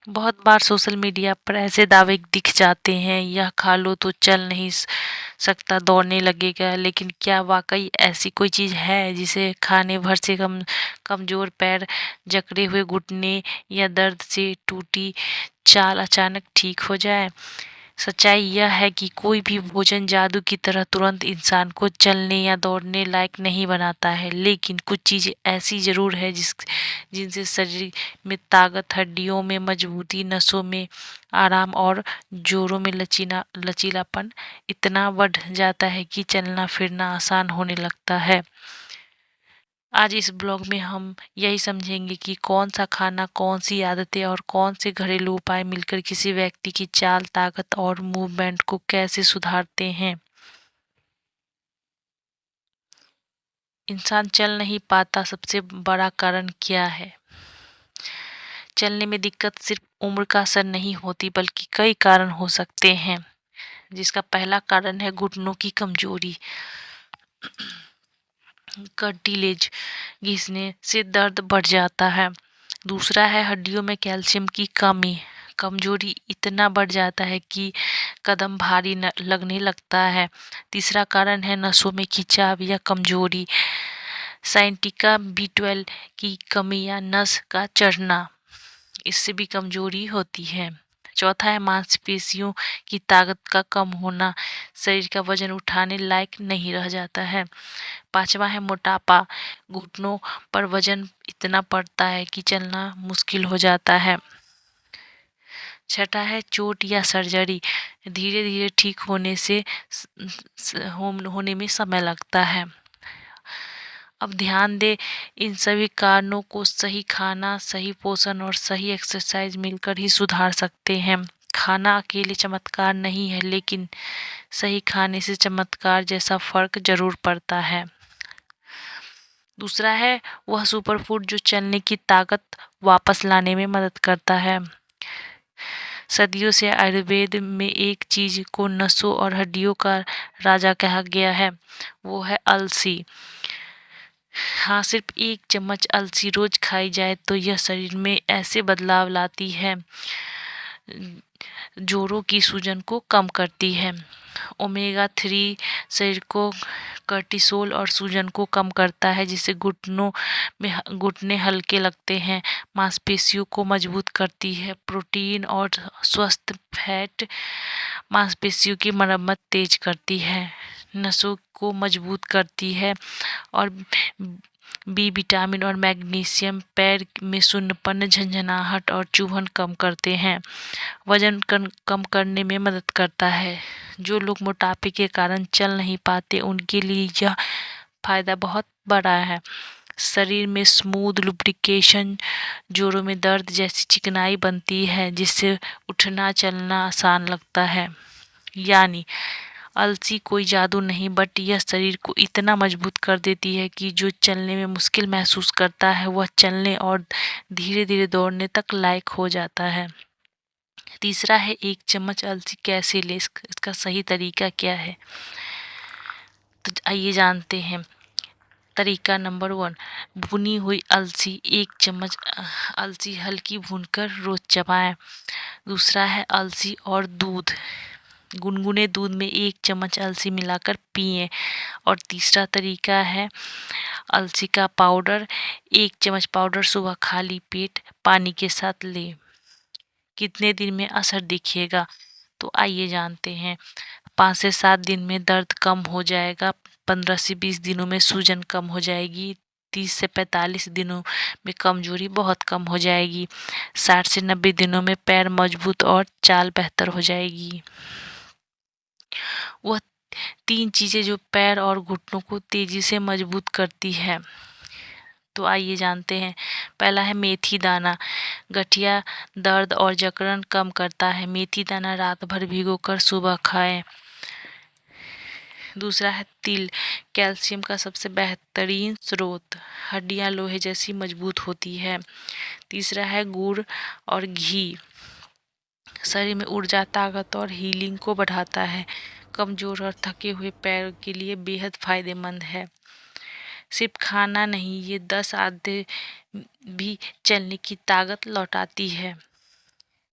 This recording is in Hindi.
बहुत बार सोशल मीडिया पर ऐसे दावे दिख जाते हैं, यह खा लो तो चल नहीं सकता, दौड़ने लगेगा। लेकिन क्या वाकई ऐसी कोई चीज़ है जिसे खाने भर से कमज़ोर पैर, जकड़े हुए घुटने या दर्द से टूटी चाल अचानक ठीक हो जाए? सच्चाई यह है कि कोई भी भोजन जादू की तरह तुरंत इंसान को चलने या दौड़ने लायक नहीं बनाता है, लेकिन कुछ चीज़ें ऐसी ज़रूर है जिनसे शरीर में ताकत, हड्डियों में मजबूती, नसों में आराम और जोड़ों में लचीलापन इतना बढ़ जाता है कि चलना फिरना आसान होने लगता है। आज इस ब्लॉग में हम यही समझेंगे कि कौन सा खाना, कौन सी आदतें और कौन से घरेलू उपाय मिलकर किसी व्यक्ति की चाल, ताकत और मूवमेंट को कैसे सुधारते हैं। इंसान चल नहीं पाता, सबसे बड़ा कारण क्या है? चलने में दिक्कत सिर्फ उम्र का असर नहीं होती, बल्कि कई कारण हो सकते हैं, जिसका पहला कारण है घुटनों की कमजोरी। कार्टिलेज घिसने से दर्द बढ़ जाता है। दूसरा है हड्डियों में कैल्शियम की कमी। कमजोरी इतना बढ़ जाता है कि कदम भारी लगने लगता है। तीसरा कारण है नसों में खिंचाव या कमजोरी। साइंटिका B12 की कमी या नस का चढ़ना, इससे भी कमजोरी होती है। चौथा है मांसपेशियों की ताकत का कम होना, शरीर का वजन उठाने लायक नहीं रह जाता है। पांचवा है मोटापा, घुटनों पर वजन इतना पड़ता है कि चलना मुश्किल हो जाता है। छठा है चोट या सर्जरी, धीरे धीरे ठीक होने में समय लगता है। अब ध्यान दें, इन सभी कारणों को सही खाना, सही पोषण और सही एक्सरसाइज मिलकर ही सुधार सकते हैं। खाना अकेले चमत्कार नहीं है, लेकिन सही खाने से चमत्कार जैसा फर्क जरूर पड़ता है। दूसरा है वह सुपरफूड जो चलने की ताकत वापस लाने में मदद करता है। सदियों से आयुर्वेद में एक चीज को नसों और हड्डियों का राजा कहा गया है, वो है अलसी। हाँ, सिर्फ 1 चम्मच अलसी रोज खाई जाए तो यह शरीर में ऐसे बदलाव लाती है, जोड़ों की सूजन को कम करती है। ओमेगा 3 शरीर को कर्टिसोल और सूजन को कम करता है, जिससे घुटने हल्के लगते हैं। मांसपेशियों को मजबूत करती है। प्रोटीन और स्वस्थ फैट मांसपेशियों की मरम्मत तेज करती है, नसों को मजबूत करती है और बी विटामिन और मैग्नीशियम पैर में सुन्नपन, झंझनाहट और चुभन कम करते हैं। वजन कम करने में मदद करता है। जो लोग मोटापे के कारण चल नहीं पाते, उनके लिए यह फायदा बहुत बड़ा है। शरीर में स्मूथ लुब्रिकेशन, जोड़ों में दर्द जैसी चिकनाई बनती है, जिससे उठना चलना आसान लगता है। यानी अलसी कोई जादू नहीं, बट यह शरीर को इतना मजबूत कर देती है कि जो चलने में मुश्किल महसूस करता है, वह चलने और धीरे धीरे दौड़ने तक लायक हो जाता है। तीसरा है 1 चम्मच अलसी कैसे ले, इसका सही तरीका क्या है, तो आइए जानते हैं। तरीका नंबर 1, भुनी हुई अलसी 1 चम्मच अलसी हल्की भूनकर रोज चबाएं। दूसरा है अलसी और दूध, गुनगुने दूध में 1 चम्मच अलसी मिलाकर पिएं। और तीसरा तरीका है अलसी का पाउडर, 1 चम्मच पाउडर सुबह खाली पेट पानी के साथ लें। कितने दिन में असर दिखेगा, तो आइए जानते हैं। 5 से 7 दिन में दर्द कम हो जाएगा। 15 से 20 दिनों में सूजन कम हो जाएगी। 30 से 45 दिनों में कमजोरी बहुत कम हो जाएगी। 60 से 90 दिनों में पैर मजबूत और चाल बेहतर हो जाएगी। वह 3 चीजें जो पैर और घुटनों को तेजी से मजबूत करती है, तो आइए जानते हैं। पहला है मेथी दाना, गठिया दर्द और जकड़न कम करता है। मेथी दाना रात भर भिगोकर सुबह खाएं। दूसरा है तिल, कैल्शियम का सबसे बेहतरीन स्रोत, हड्डियां लोहे जैसी मजबूत होती है। तीसरा है गुड़ और घी, शरीर में ऊर्जा, ताकत और हीलिंग को बढ़ाता है। कमजोर और थके हुए पैर के लिए बेहद फायदेमंद है। सिर्फ खाना नहीं, ये 10 आदतें भी चलने की ताकत लौटाती है।